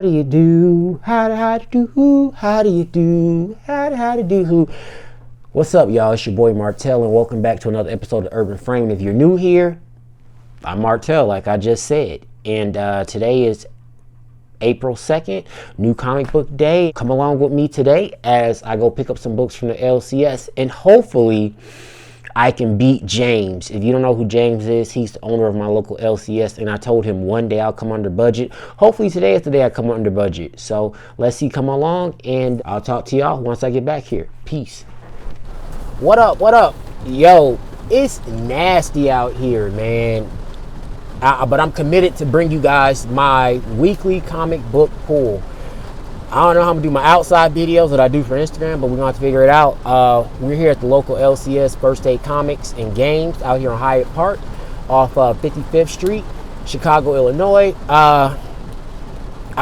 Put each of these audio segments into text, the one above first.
How do you do? How do do? How do you do? How do do? What's up, y'all? It's your boy Martell, and welcome back to another episode of Urban Frame. If you're new here, I'm Martell, like I just said, and today is April 2nd, New Comic Book Day. Come along with me today as I go pick up some books from the LCS, and hopefully I can beat James. If you don't know who James is, he's the owner of my local LCS, and I told him one day I'll come under budget. Hopefully today is the day I come under budget. So let's see, come along, and I'll talk to y'all once I get back here. Peace. What up, what up? Yo, it's nasty out here, man. But I'm committed to bring you guys my weekly comic book pull. I don't know how I'm gonna do my outside videos that I do for Instagram, but we're gonna have to figure it out. We're here at the local LCS First Aid Comics and Games out here on Hyatt Park off 55th Street, Chicago, Illinois. I'm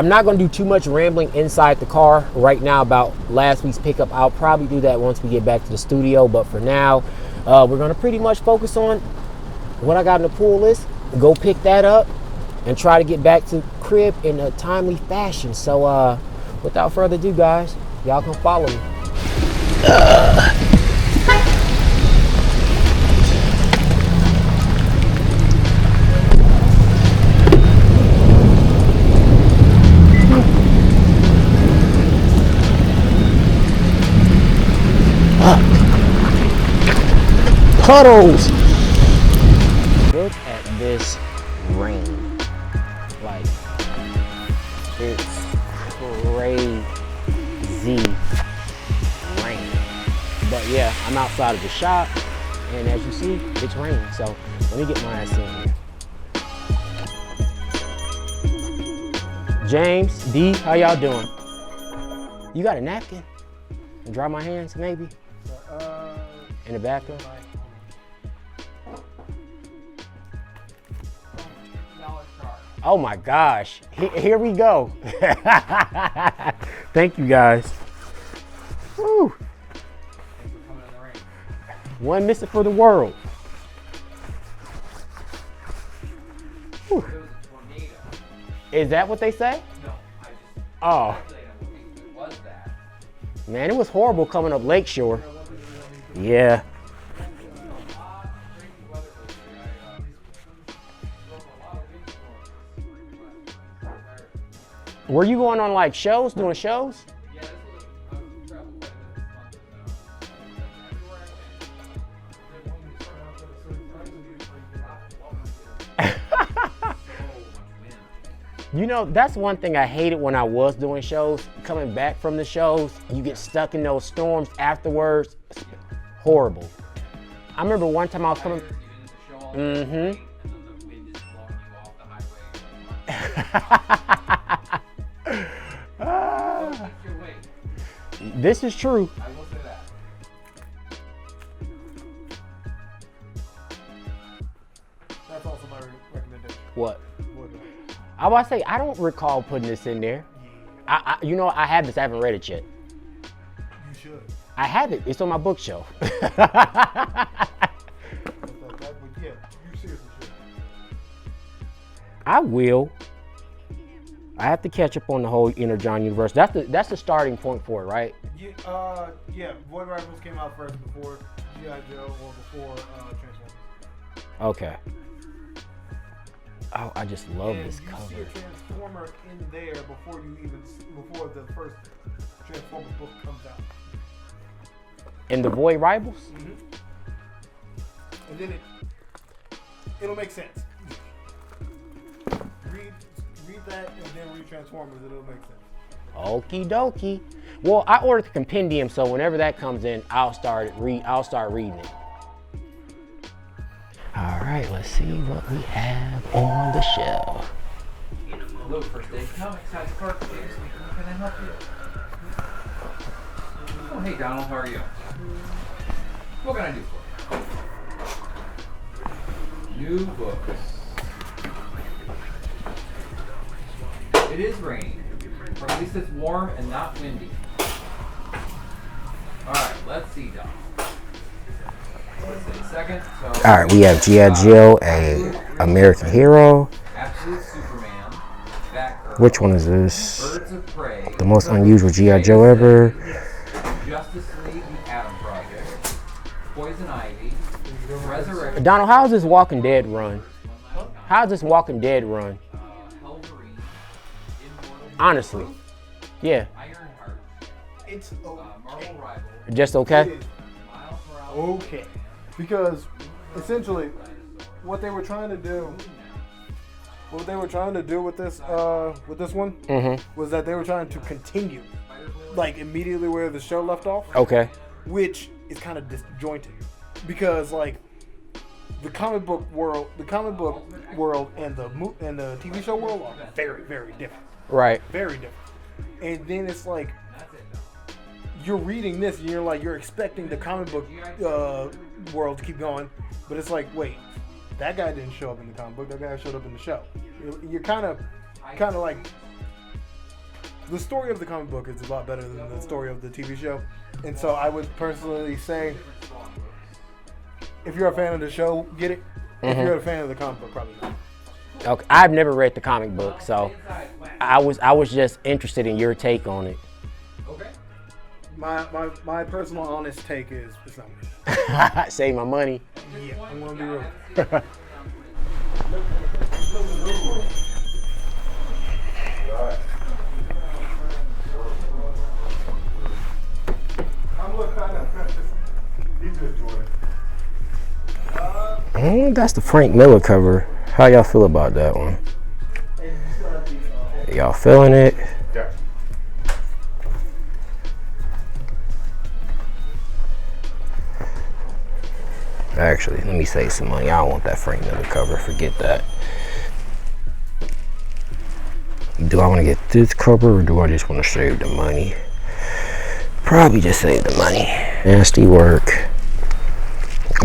not gonna do too much rambling inside the car right now about last week's pickup. I'll probably do that once we get back to the studio, but for now, we're gonna pretty much focus on what I got in the pull list, go pick that up, and try to get back to the crib in a timely fashion. So, without further ado, guys, y'all can follow me. Puddles! Look at this rain. Like, it's crazy rain. But yeah, I'm outside of the shop, and as you see, it's raining. So let me get my ass in here. James, D, how y'all doing? You got a napkin? And dry my hands, maybe? In the bathroom? Oh my gosh, here we go. Thank you guys. Woo. One missing for the world. Whew. Is that what they say? No. Oh. Man, it was horrible coming up Lakeshore. Yeah. Were you going on like shows, doing shows? Yeah, this was travel You know, that's one thing I hated when I was doing shows. Coming back from the shows, you get stuck in those storms afterwards. Horrible. I remember one time I was coming. Mm-hmm. This is true. I will say that. That's also my recommendation. What? I was say I don't recall putting this in there. Yeah. You know, I have this. I haven't read it yet. You should. I have it. It's on my bookshelf. Yeah, you seriously should. I will. I have to catch up on the whole Inner John universe. That's the starting point for it, right? Yeah. Boy Rivals came out first before G.I. Joe or before Transformers. Okay. Oh, I just love this you cover. See a Transformer in there before the first Transformers book comes out. In the Boy Rivals? Mm-hmm. And then it'll make sense. Read that and then read Transformers, it'll make sense. Okie dokie. Well, I ordered the compendium, so whenever that comes in, I'll start reading it. All right, let's see what we have on the shelf. Hello, First Aid Comics. How's Park? James speaking. How can I help you? Oh, hey, Donald. How are you? What can I do for you? New books. It is raining, or at least it's warm and not windy. All right, let's see, Donald. Let's see, second. So, All right, we have G.I. Joe, a American Hero. Absolute Superman, Batgirl, Which one is this? Birds of Prey. The most unusual G.I. Joe ever. Justice League, The Atom Project. Poison Ivy. Resurrection. Donald, how's this Walking Dead run? How's this Walking Dead run? Wolverine. Honestly. Yeah. Ironheart. It's Marvel Rival. Just okay? Miles Morales. okay. Because essentially, what they were trying to do with this one was that they were trying to continue like immediately where the show left off. Okay. Which is kind of disjointed because like the comic book world and the TV show world are very, very different. Right. Very different. And then it's like you're reading this and you're expecting the comic book world to keep going, but it's like, wait, that guy didn't show up in the comic book. That guy showed up in the show. You're kind of like the story of the comic book is a lot better than the story of the TV show, and so I would personally say, if you're a fan of the show, get it. If you're a fan of the comic book, probably not. Okay. I've never read the comic book, so I was just interested in your take on it. Okay. My personal honest take is it's not good. Save my money. Yeah, I'm gonna be real. That's the Frank Miller cover. How y'all feel about that one? Y'all feeling it? Yeah. Actually, let me save some money. I don't want that Frank Miller cover. Forget that. Do I want to get this cover or do I just want to save the money? Probably just save the money. Nasty work.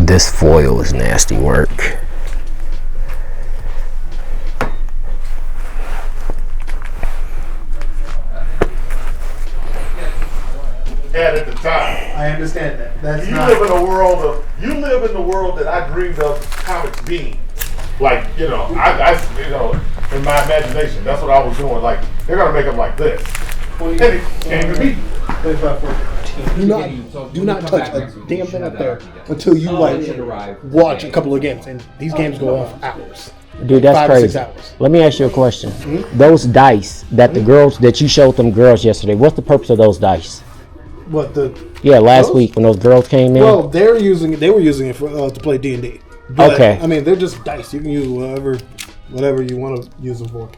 This foil is nasty work. And at the time, I understand that. That's you not. live in the world that I dreamed of comics being. Like, I in my imagination, that's what I was doing. Like, they're gonna make them like this. And it came to be. Do not touch a damn thing up there until you watch a couple of games, and these games go on for hours. Dude, that's 5 to 6 crazy. hours. Let me ask you a question. Those dice that the girls that you showed them girls yesterday, what's the purpose of those dice? What the? Yeah, last Those? week when those girls came in. Well, they were using it for to play D&D. Okay. I mean, they're just dice. You can use whatever you want to use them for.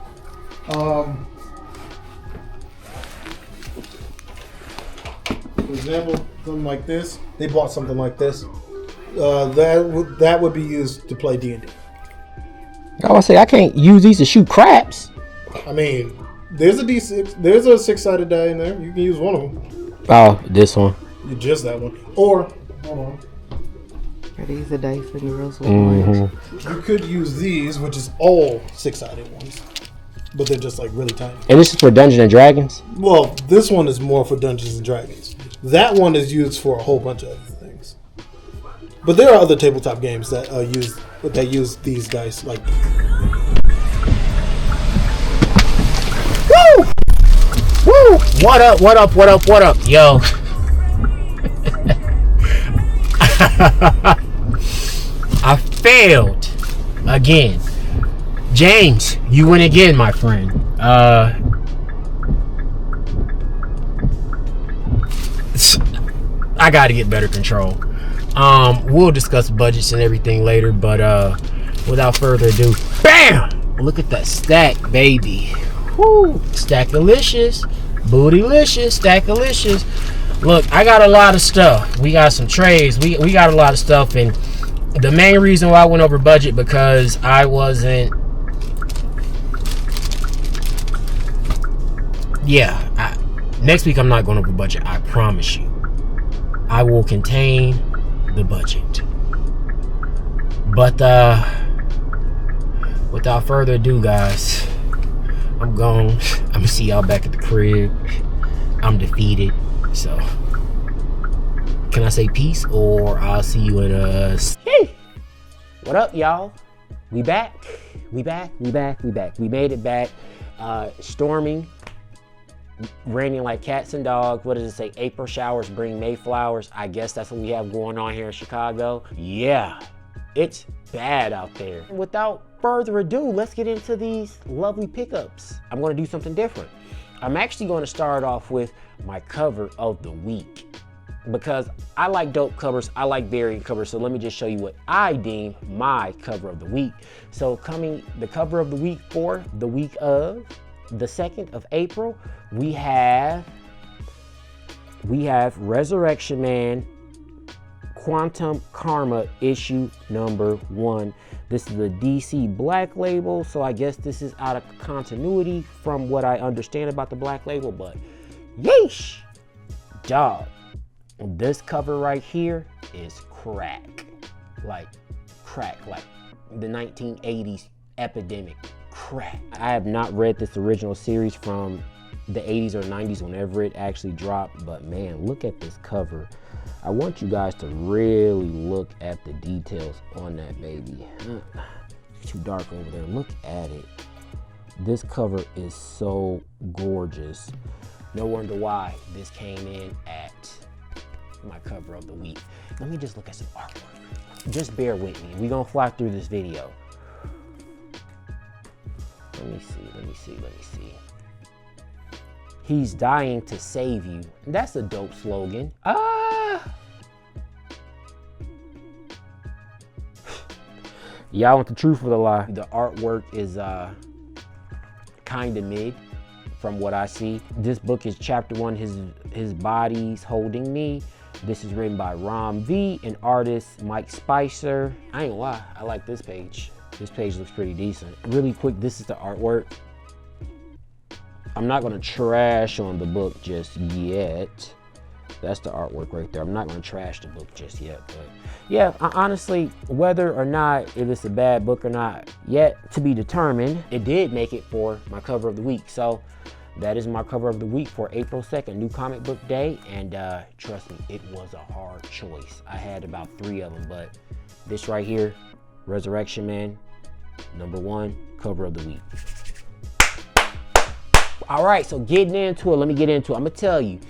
For example, something like this. They bought something like this. That would be used to play D&D. I would say I can't use these to shoot craps. I mean, there's a D6. There's a 6-sided die in there. You can use one of them. Oh, this one. Just that one. Or hold on. Are these the dice the girls would Mm-hmm. You could use these, which is all 6-sided ones, but they're just like really tiny. And this is for Dungeons and Dragons? Well, this one is more for Dungeons and Dragons. That one is used for a whole bunch of other things. But there are other tabletop games that use these dice. Like, Woo! Woo! What up, what up, what up, what up? Yo. I failed again. James, you win again, my friend. I gotta get better control. We'll discuss budgets and everything later, but without further ado, bam! Look at that stack, baby. Woo! Stackalicious, bootylicious, stackalicious. Look, I got a lot of stuff. We got some trays. We got a lot of stuff, and the main reason why I went over budget because I wasn't. Yeah, next week I'm not going over budget. I promise you. I will contain the budget. But without further ado, guys, I'm gone. I'm gonna see y'all back at the crib. I'm defeated. So, can I say peace or I'll see you in a... Hey! What up, y'all? We back. We made it back. Storming, raining like cats and dogs. What does it say? April showers bring May flowers. I guess that's what we have going on here in Chicago. Yeah, it's bad out there. Without further ado, let's get into these lovely pickups. I'm gonna do something different. I'm actually gonna start off with my cover of the week, because I like dope covers, I like variant covers, so let me just show you what I deem my cover of the week. So the cover of the week for the week of the 2nd of April, we have Resurrection Man, Quantum Karma issue number 1. This is a DC Black Label, so I guess this is out of continuity from what I understand about the Black Label, but yeesh, dog. This cover right here is crack, like the 1980s epidemic crack. I have not read this original series from the 80s or 90s whenever it actually dropped, but man, look at this cover. I want you guys to really look at the details on that baby. It's too dark over there. Look at it. This cover is so gorgeous. No wonder why this came in at my cover of the week. Let me just look at some artwork. Just bear with me. We're gonna fly through this video. Let me see. He's dying to save you. That's a dope slogan. Y'all want the truth or the lie? The artwork is kinda mid from what I see. This book is chapter 1, his body's holding me. This is written by Rom V and artist Mike Spicer. I ain't gonna lie, I like this page. This page looks pretty decent. Really quick, this is the artwork. I'm not gonna trash on the book just yet. That's the artwork right there. I'm not gonna trash the book just yet, but yeah, honestly, whether or not if it's a bad book or not, yet to be determined, it did make it for my cover of the week. So that is my cover of the week for April 2nd, New Comic Book Day, and trust me, it was a hard choice. I had about 3 of them, but this right here, Resurrection Man, number 1, cover of the week. All right, so getting into it, let me get into it. I'm gonna tell you,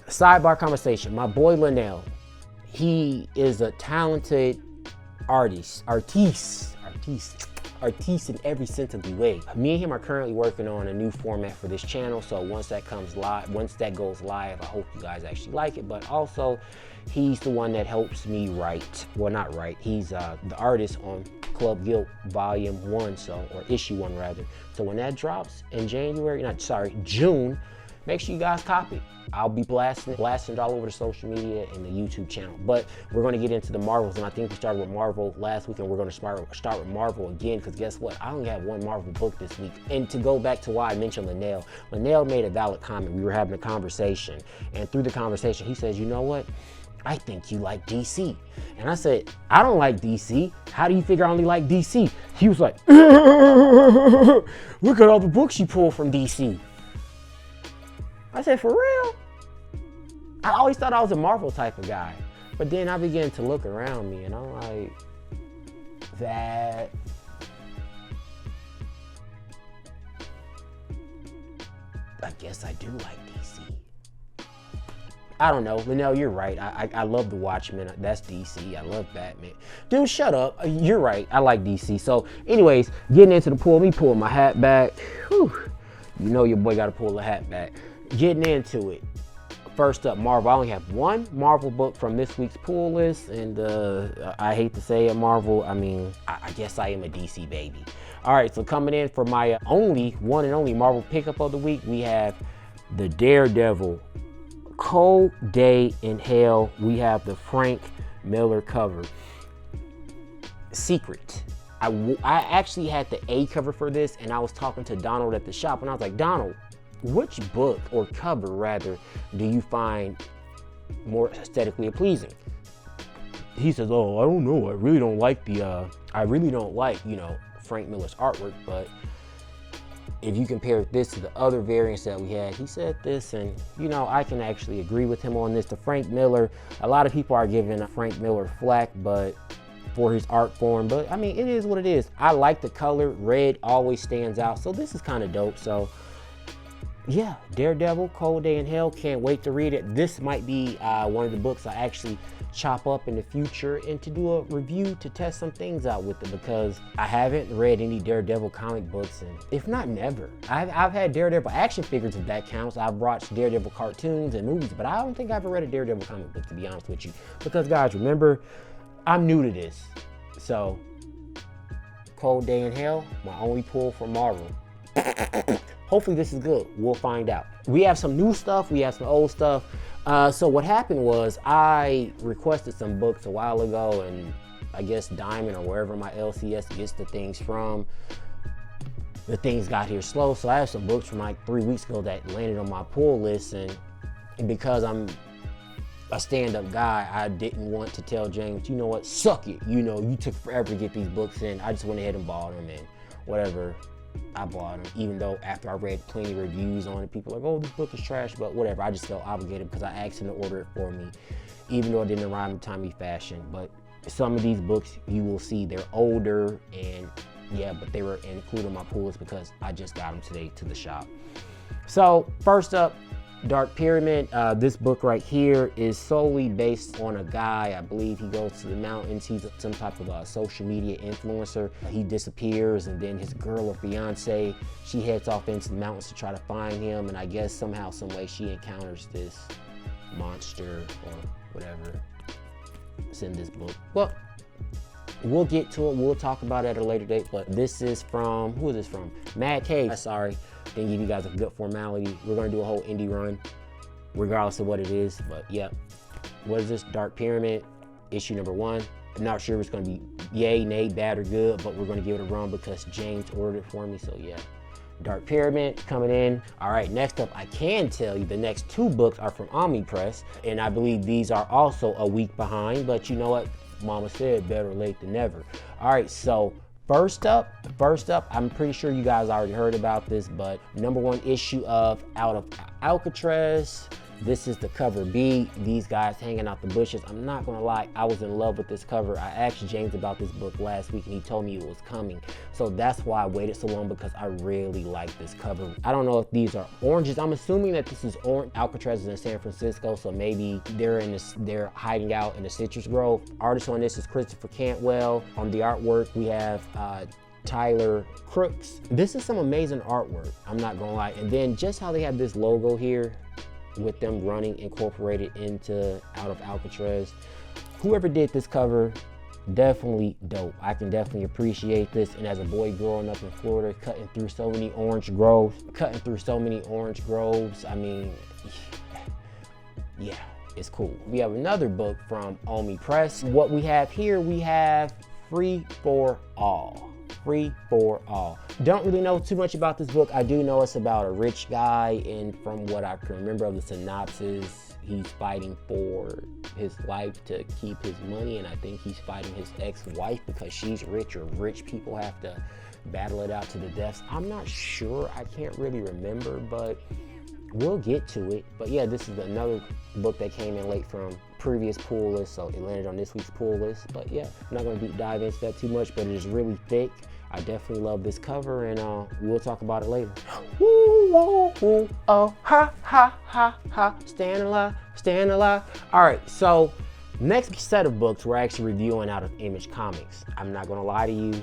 sidebar conversation. My boy Linnell, he is a talented artist in every sense of the way. Me and him are currently working on a new format for this channel, so once that goes live, I hope you guys actually like it. But also, he's the one that helps me write. Well, not write. He's the artist on Club Guilt Volume 1, or Issue 1 rather. So when that drops in June, make sure you guys copy. I'll be blasting it all over the social media and the YouTube channel. But we're going to get into the Marvels, and I think we started with Marvel last week, and we're going to start with Marvel again, because guess what? I only have 1 Marvel book this week. And to go back to why I mentioned Linnell made a valid comment. We were having a conversation, and through the conversation, he says, you know what? I think you like DC. And I said, I don't like DC. How do you figure I only like DC? He was like, look at all the books you pull from DC. I said, for real? I always thought I was a Marvel type of guy. But then I began to look around me, and I'm like, I guess I do like DC. I don't know, Linnell, you're right. I love the Watchmen. That's DC. I love Batman. Dude, shut up. You're right. I like DC. So, anyways, getting into the pool. Let me pull my hat back. Whew. You know your boy got to pull the hat back. Getting into it. First up, Marvel. I only have 1 Marvel book from this week's pool list, and I hate to say it, Marvel. I mean, I guess I am a DC baby. All right, so coming in for my one and only Marvel pickup of the week, we have the Daredevil Cold Day in Hell. We have the Frank Miller cover. Secret. I actually had the A cover for this, and I was talking to Donald at the shop, and I was like, Donald, which book or cover rather do you find more aesthetically pleasing? He says, oh, I don't know. I really don't like Frank Miller's artwork, but if you compare this to the other variants that we had, he said this, and I can actually agree with him on this. The Frank Miller, a lot of people are giving Frank Miller flack, but for his art form, but I mean, it is what it is. I like the color. Red always stands out, so this is kind of dope. So yeah, Daredevil, Cold Day in Hell. Can't wait to read it. This might be one of the books I actually chop up in the future and to do a review to test some things out with it, because I haven't read any Daredevil comic books, and if not never. I've had Daredevil action figures, if that counts. I've watched Daredevil cartoons and movies, but I don't think I've ever read a Daredevil comic book, to be honest with you. Because guys, remember, I'm new to this. So Cold Day in Hell, my only pull for Marvel. Hopefully this is good. We'll find out. We have some new stuff. We have some old stuff. So what happened was I requested some books a while ago, and I guess Diamond or wherever my LCS gets the things from, the things got here slow. So I have some books from like 3 weeks ago that landed on my pull list, and because I'm a stand-up guy, I didn't want to tell James, you know what, suck it. You know, you took forever to get these books in. I just went ahead and bought them, and whatever. I bought them, even though after I read plenty of reviews on it, people were like, oh, this book is trash, but whatever. I just felt obligated because I asked him to order it for me, even though it didn't arrive in timely fashion. But some of these books, you will see they're older, and yeah, but they were included in my pools because I just got them today to the shop. So first up, Dark Pyramid. This book right here is solely based on a guy. I believe he goes to the mountains. He's some type of social media influencer. He disappears, and then his girl or fiance, she heads off into the mountains to try to find him. And I guess somehow, some way, she encounters this monster or whatever. It's in this book. Well, we'll get to it. We'll talk about it at a later date. But this is from, who is this from? Mad Cave. Sorry. Didn't give you guys a good formality. We're gonna do a whole indie run, regardless of what it is. But yeah, what is this? Dark Pyramid, issue number 1. I'm not sure if it's gonna be yay, nay, bad, or good, but we're gonna give it a run because James ordered it for me. So yeah, Dark Pyramid coming in. All right, next up, I can tell you the next 2 books are from Omni Press, and I believe these are also a week behind. But you know what? Mama said better late than never. All right, so. First up, I'm pretty sure you guys already heard about this, but number 1 issue of Out of Alcatraz. This is the cover B. These guys hanging out the bushes. I'm not gonna lie, I was in love with this cover. I asked James about this book last week, and he told me it was coming. So that's why I waited so long, because I really like this cover. I don't know if these are oranges. I'm assuming that this is orange. Alcatraz is in San Francisco, so maybe they're hiding out in the citrus grove. Artist on this is Christopher Cantwell. On the artwork, we have Tyler Crooks. This is some amazing artwork, I'm not gonna lie. And then just how they have this logo here with them running incorporated into Out of Alcatraz. Whoever did this cover, definitely dope. I can definitely appreciate this. And as a boy growing up in Florida, cutting through so many orange groves, I mean, yeah, it's cool. We have another book from Omni Press. What we have here, we have Free for All. Free for All. Don't really know too much about this book. I do know it's about a rich guy, and from what I can remember of the synopsis, he's fighting for his life to keep his money, and I think he's fighting his ex-wife because she's rich, or rich people have to battle it out to the deaths. I'm not sure. I can't really remember, but we'll get to it. But yeah, this is another book that came in late from previous pull list, so it landed on this week's pull list. But yeah, I'm not going to deep dive into that too much, but it is really thick. I definitely love this cover, and we'll talk about it later. Woo, woo, woo, oh, ha, ha, ha, ha, stand alive. All right, so next set of books we're actually reviewing out of Image Comics. I'm not gonna lie to you,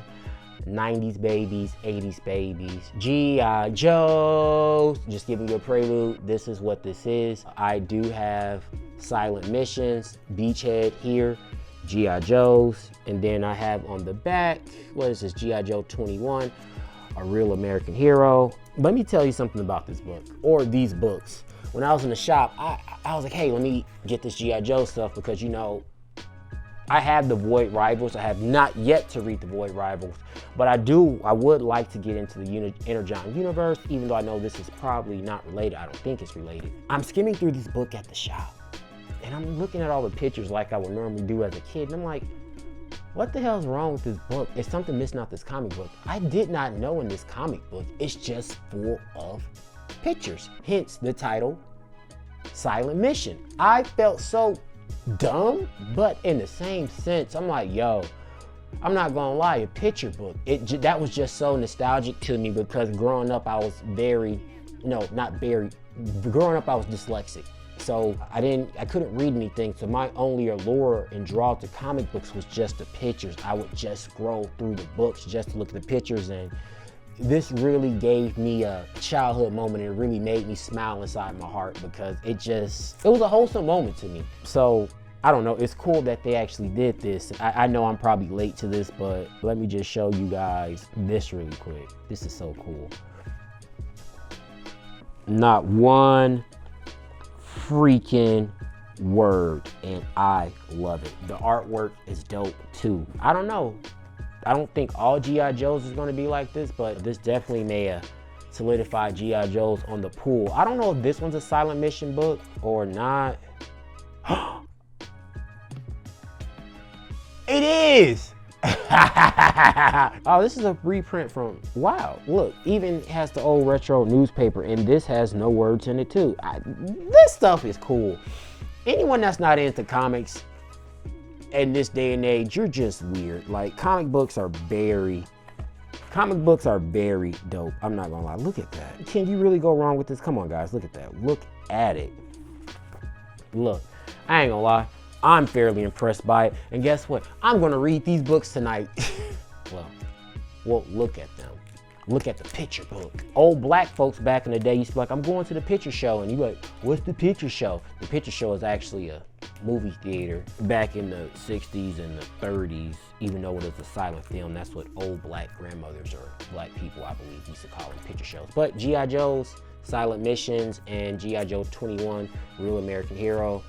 90s babies, 80s babies, G.I. Joe, just giving you a prelude. This is what this is. I do have Silent Missions, Beachhead here, G.I. Joes, and then I have on the back, what is this, G.I. Joe 21, A Real American Hero. Let me tell you something about this book, or these books. When I was in the shop, I was like, hey, let me get this G.I. Joe stuff, because, you know, I have the Void Rivals. I have not yet to read the Void Rivals, but I would like to get into the Energon universe, even though I know this is probably not related. I don't think it's related. I'm skimming through this book at the shop, and I'm looking at all the pictures like I would normally do as a kid, and I'm like, what the hell is wrong with this book? Is something missing out this comic book? I did not know in this comic book, it's just full of pictures. Hence the title, Silent Mission. I felt so dumb, but in the same sense, I'm like, yo, I'm not gonna lie, a picture book. That was just so nostalgic to me because growing up I was growing up I was dyslexic. So I couldn't read anything. So my only allure and draw to comic books was just the pictures. I would just scroll through the books just to look at the pictures, and this really gave me a childhood moment. It really made me smile inside my heart because it was a wholesome moment to me. So I don't know, it's cool that they actually did this. I know I'm probably late to this, but let me just show you guys this really quick. This is so cool. Not one freaking word, and I love it. The artwork is dope too. I don't know. I don't think all G.I. Joes is gonna be like this, but this definitely may solidify G.I. Joes on the pool. I don't know if this one's a silent mission book or not. It is! Oh, this is a reprint from, wow, look, even has the old retro newspaper, and this has no words in it too. This stuff is cool. Anyone that's not into comics in this day and age, you're just weird. Like, comic books are very dope. I'm not gonna lie, look at that. Can you really go wrong with this? Come on guys, look at that, look at it. Look, I ain't gonna lie, I'm fairly impressed by it. And guess what? I'm gonna read these books tonight. Well, look at them. Look at the picture book. Old black folks back in the day used to be like, I'm going to the picture show. And you like, what's the picture show? The picture show is actually a movie theater back in the 60s and the 30s, even though it was a silent film. That's what old black grandmothers or black people, I believe, used to call them, picture shows. But G.I. Joe's Silent Missions and G.I. Joe 21, Real American Hero,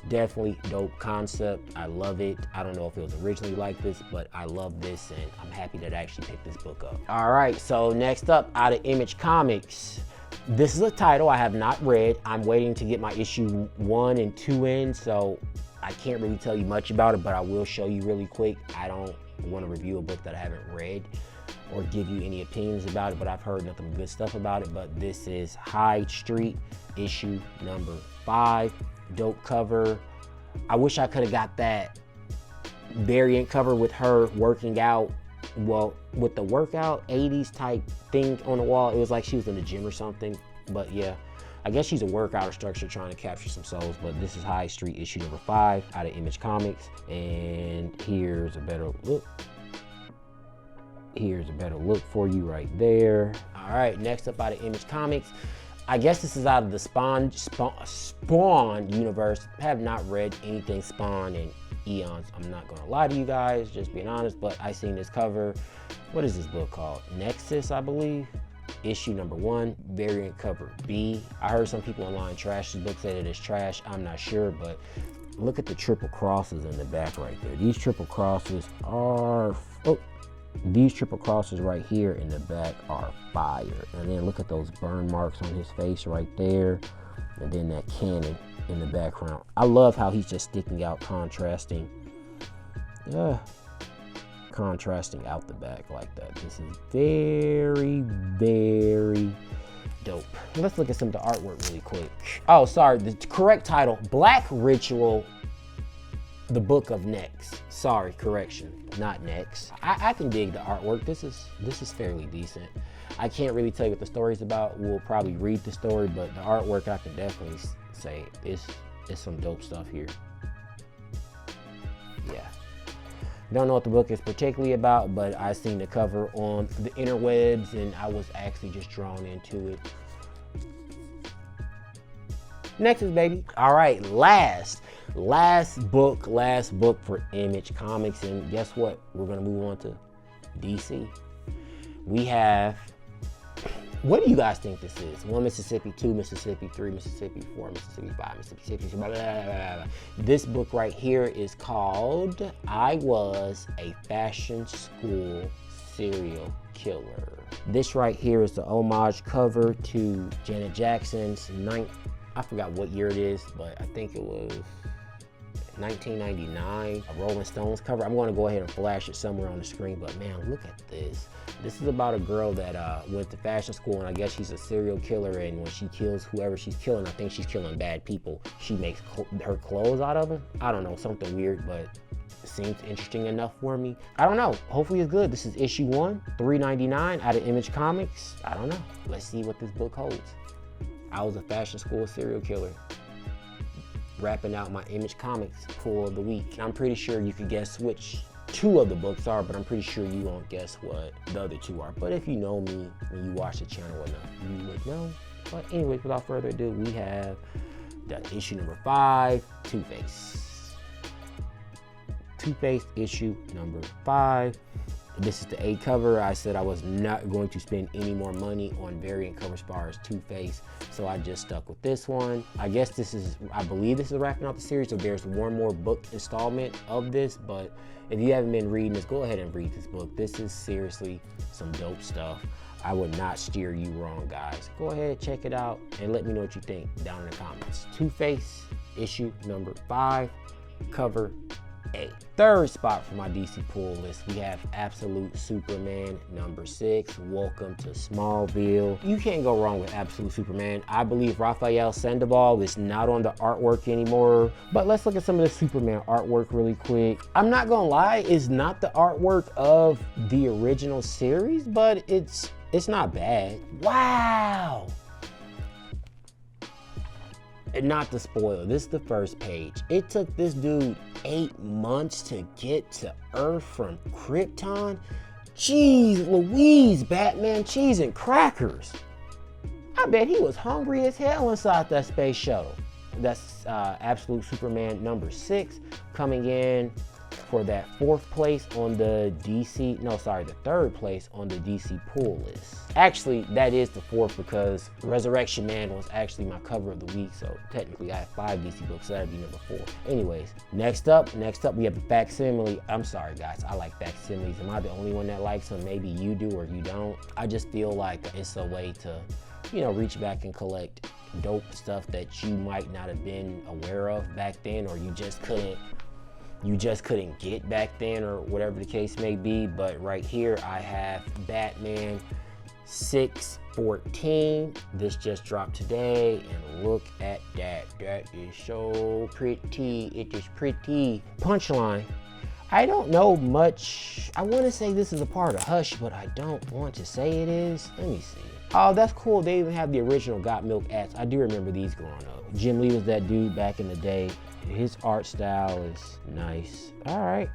definitely dope concept. I love it. I don't know if it was originally like this, but I love this, and I'm happy that I actually picked this book up. All right, so next up, out of Image Comics, this is a title I have not read. I'm waiting to get my issue 1 and 2 in, so I can't really tell you much about it, but I will show you really quick. I don't want to review a book that I haven't read or give you any opinions about it, but I've heard nothing but good stuff about it. But this is Hyde Street, issue number 5. Dope cover. I wish I could have got that variant cover with her working out, well, with the workout 80s type thing on the wall. It was like she was in the gym or something. But yeah, I guess she's a workout instructor trying to capture some souls. But this is Hyde Street, issue number 5 out of Image Comics. And here's a better look. Here's a better look for you right there. All right, next up out of Image Comics, I guess this is out of the Spawn universe. I have not read anything Spawn in eons. I'm not gonna lie to you guys, just being honest, but I seen this cover. What is this book called? Nexus, I believe. Issue number 1, variant cover B. I heard some people online trash this book, said it is trash. I'm not sure, but look at the triple crosses in the back right there. These triple crosses are, these triple crosses right here in the back are fire. And then look at those burn marks on his face right there. And then that cannon in the background. I love how he's just sticking out, contrasting out the back like that. This is very, very dope. Let's look at some of the artwork really quick. Oh, sorry, the correct title, Black Ritual, the Book of Nex. Sorry, correction, not Nex. I can dig the artwork. This is fairly decent. I can't really tell you what the story's about. We'll probably read the story, but the artwork I can definitely say is some dope stuff here. Yeah. Don't know what the book is particularly about, but I seen the cover on the interwebs and I was actually just drawn into it. Nexus, baby. All right, last book for Image Comics, and guess what? We're gonna move on to DC. We have, what do you guys think this is? 1 Mississippi, 2 Mississippi, 3 Mississippi, 4 Mississippi, 5 Mississippi, blah, blah, blah, blah, blah. This book right here is called I Was a Fashion School Serial Killer. This right here is the homage cover to Janet Jackson's I forgot what year it is, but I think it was 1999, a Rolling Stones cover. I'm going to go ahead and flash it somewhere on the screen, but man, look at this. This is about a girl that went to fashion school, and I guess she's a serial killer, and when she kills whoever she's killing, I think she's killing bad people, she makes her clothes out of them. I don't know, something weird, but it seems interesting enough for me. I don't know, hopefully it's good. This is issue 1, $3.99 out of Image Comics. I don't know, let's see what this book holds. I was a fashion school serial killer, wrapping out my Image Comics pull of the week. I'm pretty sure you could guess which 2 of the books are, but I'm pretty sure you won't guess what the other 2 are. But if you know me and you watch the channel enough, you would know. But anyways, without further ado, we have the issue number 5, Two-Face. Two-Face issue number 5. This is the A cover. I said I was not going to spend any more money on variant covers as far as Two-Face, so I just stuck with this one. I guess this is, I believe this is wrapping out the series, so there's one more book installment of this, but if you haven't been reading this, go ahead and read this book. This is seriously some dope stuff. I would not steer you wrong, guys. Go ahead, check it out, and let me know what you think down in the comments. Two-Face, issue number 5, cover A. Third spot for my DC pull list, we have Absolute Superman number 6. Welcome to Smallville. You can't go wrong with Absolute Superman. I believe Rafael Sandoval is not on the artwork anymore, but let's look at some of the Superman artwork really quick. I'm not gonna lie, it's not the artwork of the original series, but it's not bad. Wow. And not to spoil, this is the first page. It took this dude 8 months to get to Earth from Krypton. Jeez Louise, Batman, cheese and crackers. I bet he was hungry as hell inside that space shuttle. That's Absolute Superman number 6, coming in for that 4th place on the DC, no, sorry, the 3rd place on the DC pull list. Actually, that is the 4th because Resurrection Man was actually my cover of the week, so technically I have 5 DC books, so that'd be number 4. Anyways, next up, we have the facsimile. I'm sorry, guys, I like facsimiles. Am I the only one that likes them? Maybe you do or you don't. I just feel like it's a way to, you know, reach back and collect dope stuff that you might not have been aware of back then, or you just couldn't get back then, or whatever the case may be. But right here I have Batman 614. This just dropped today, and look at that. That is so pretty. It is pretty. Punchline, I don't know much. I want to say this is a part of Hush, but I don't want to say it is. Let me see. Oh, that's cool. They even have the original Got Milk ads. I do remember these growing up. Jim Lee was that dude back in the day. His art style is nice. All right,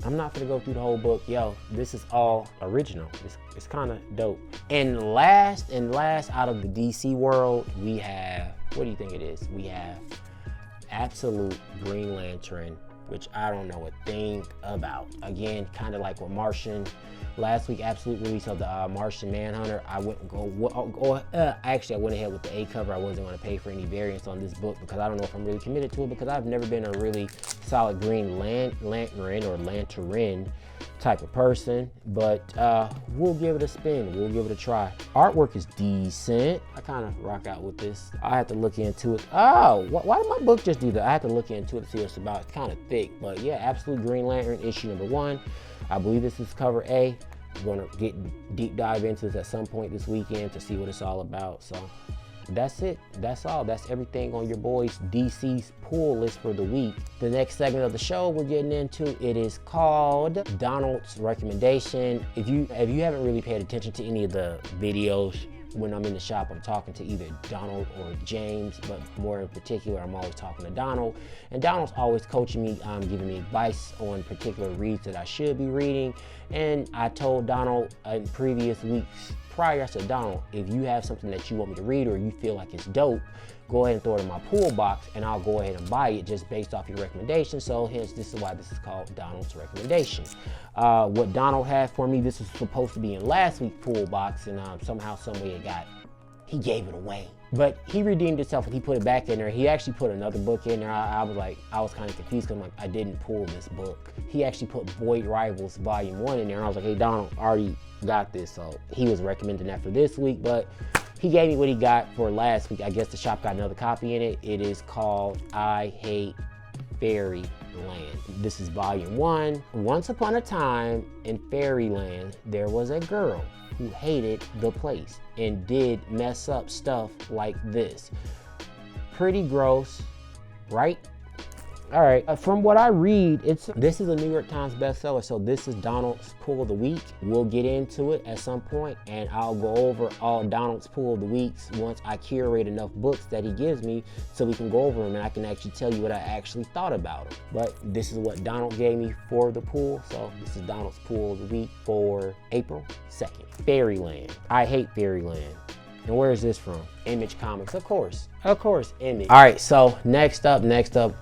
I'm not gonna go through the whole book. Yo, this is all original. It's kind of dope. And last out of the DC world, we have, what do you think it is? We have Absolute Green Lantern, which I don't know a thing about. Again, kind of like with Martian. Last week, Absolute release of the Martian Manhunter. I went ahead with the A cover. I wasn't going to pay for any variants on this book because I don't know if I'm really committed to it, because I've never been a really solid Green Lantern or Lantern type of person. But we'll give it a spin. We'll give it a try. Artwork is decent. I kind of rock out with this. I have to look into it. Oh, why did my book just do that? I have to look into it to see what it's about. It's kind of thick, but yeah, Absolute Green Lantern issue number 1. I believe this is cover A. I'm going to get deep dive into this at some point this weekend to see what it's all about. So that's it. That's all. That's everything on your boy's DC's pull list for the week. The next segment of the show we're getting into, it is called Donald's Recommendation. If you haven't really paid attention to any of the videos, when I'm in the shop, I'm talking to either Donald or James, but more in particular, I'm always talking to Donald. And Donald's always coaching me, giving me advice on particular reads that I should be reading. And I told Donald in previous weeks prior, I said, Donald, if you have something that you want me to read or you feel like it's dope, go ahead and throw it in my pool box and I'll go ahead and buy it just based off your recommendation. So hence, this is why this is called Donald's Recommendation. What Donald had for me, this was supposed to be in last week's pool box, and somehow, some way he gave it away. But he redeemed himself and he put it back in there. He actually put another book in there. I was kind of confused because I didn't pull this book. He actually put Void Rivals Volume 1 in there. And I was like, hey, Donald, I already got this. So he was recommending that for this week, but he gave me what he got for last week. I guess the shop got another copy in it. It is called I Hate Fairyland. This is volume 1. Once upon a time in Fairyland, there was a girl who hated the place and did mess up stuff like this. Pretty gross, right? All right, from what I read, this is a New York Times bestseller, so this is Donald's Pool of the Week. We'll get into it at some point, and I'll go over all Donald's Pool of the Weeks once I curate enough books that he gives me so we can go over them and I can actually tell you what I actually thought about them. But this is what Donald gave me for the pool, so this is Donald's Pool of the Week for April 2nd. Fairyland. I hate Fairyland. And where is this from? Image Comics, of course, Image. All right, so next up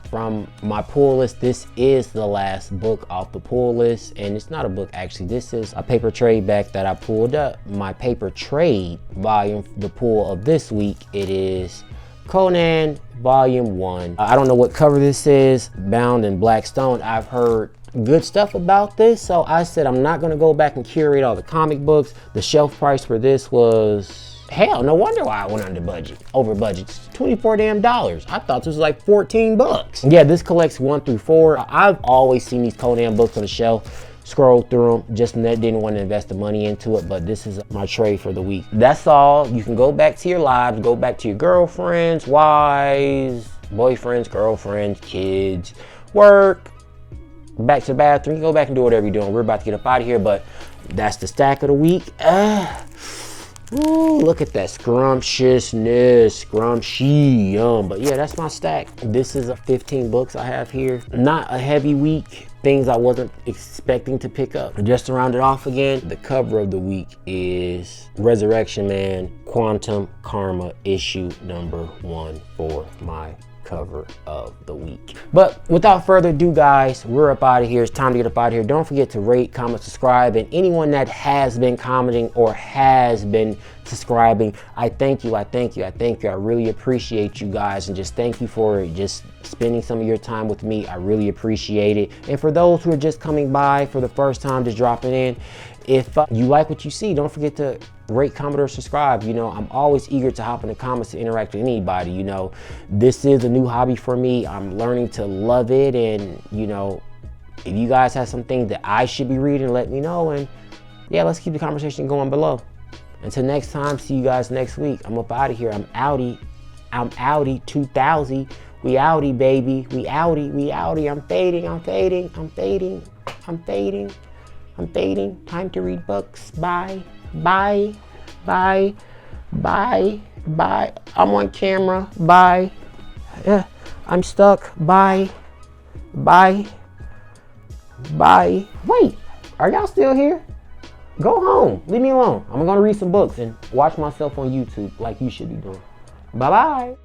from my pull list, this is the last book off the pull list, and it's not a book actually, this is a paper trade back that I pulled up. My paper trade volume, the pull of this week, it is Conan Volume 1. I don't know what cover this is, bound in black stone. I've heard good stuff about this, so I said I'm not gonna go back and curate all the comic books. The shelf price for this was, hell, no wonder why I went over budget. It's $24 damn. I thought this was like 14 bucks. Yeah, this collects 1 through 4. I've always seen these Conan books on the shelf, scrolled through them, just didn't want to invest the money into it, but this is my trade for the week. That's all. You can go back to your lives, go back to your girlfriends, wives, boyfriends, girlfriends, kids, work, back to the bathroom. You can go back and do whatever you're doing. We're about to get up out of here, but that's the stack of the week. Ooh, look at that scrumptiousness, scrumptious, yum. But yeah, that's my stack. This is 15 books I have here. Not a heavy week. Things I wasn't expecting to pick up. Just to round it off again, the cover of the week is Resurrection Man, Quantum Karma, issue number 1 for my cover of the week. But without further ado, guys, we're up out of here. It's time to get up out of here. Don't forget to rate, comment, subscribe, and anyone that has been commenting or has been subscribing, I thank you. I really appreciate you guys, and just thank you for just spending some of your time with me. I really appreciate it. And for those who are just coming by for the first time, just dropping in, if you like what you see, don't forget to rate, comment, or subscribe. You know, I'm always eager to hop in the comments to interact with anybody. You know, this is a new hobby for me. I'm learning to love it, and you know, if you guys have some things that I should be reading, let me know, and yeah, let's keep the conversation going below. Until next time, see you guys next week. I'm up out of here. I'm outie 2000. We outie, baby. We outie. I'm fading. Time to read books. Bye. I'm on camera. Bye. I'm stuck. Bye. Wait, are y'all still here? Go home. Leave me alone. I'm gonna read some books and watch myself on YouTube like you should be doing. Bye-bye.